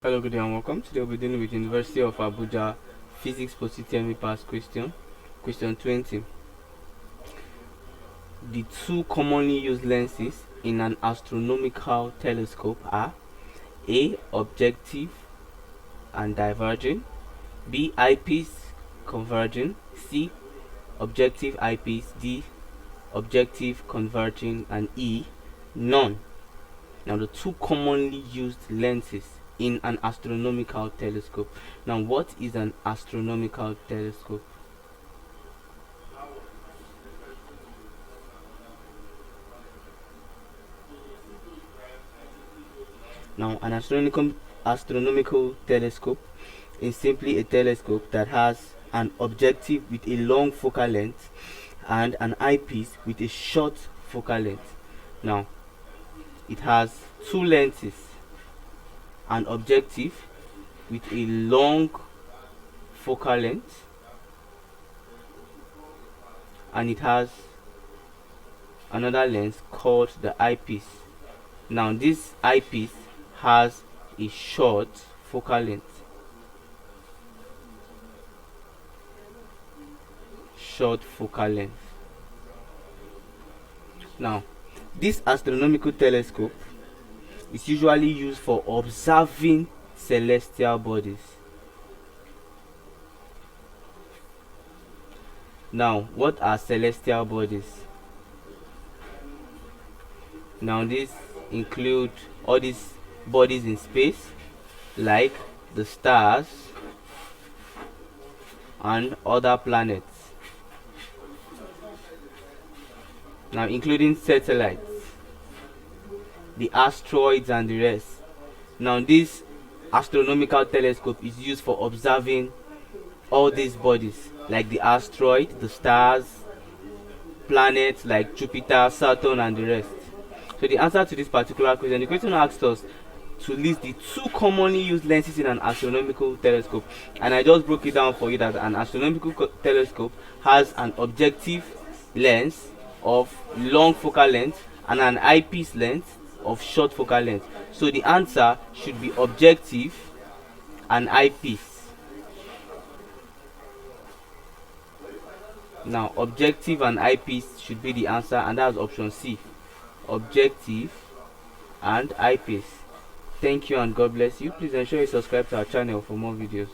Hello, good day and welcome. Today we'll be dealing with University of Abuja Physics post UTME past question. Question 20. The two commonly used lenses in an astronomical telescope are A. Objective and diverging, B. Eyepiece converging, C. Objective eyepiece, D. Objective converging, and E. None. Now the two commonly used lenses in an astronomical telescope. Now what is an astronomical telescope? Now an astronomical telescope is simply a telescope that has an objective with a long focal length and an eyepiece with a short focal length. Now it has two lenses, an objective with a long focal length, and it has another lens called the eyepiece. Now this eyepiece has a short focal length. Now this astronomical telescope is usually used for observing celestial bodies. Now what are celestial bodies? Now these include all these bodies in space, like the stars and other planets. Now including satellites, the asteroids and the rest. Now this astronomical telescope is used for observing all these bodies, like the asteroid, the stars, planets like Jupiter, Saturn and the rest. So the answer to this particular question, the question asked us to list the two commonly used lenses in an astronomical telescope, and I just broke it down for you that an astronomical telescope has an objective lens of long focal length and an eyepiece length of short focal length. So the answer should be objective and eyepiece. Now objective and eyepiece should be the answer, and that's option C, objective and eyepiece. Thank you and God bless you. Please ensure you subscribe to our channel for more videos.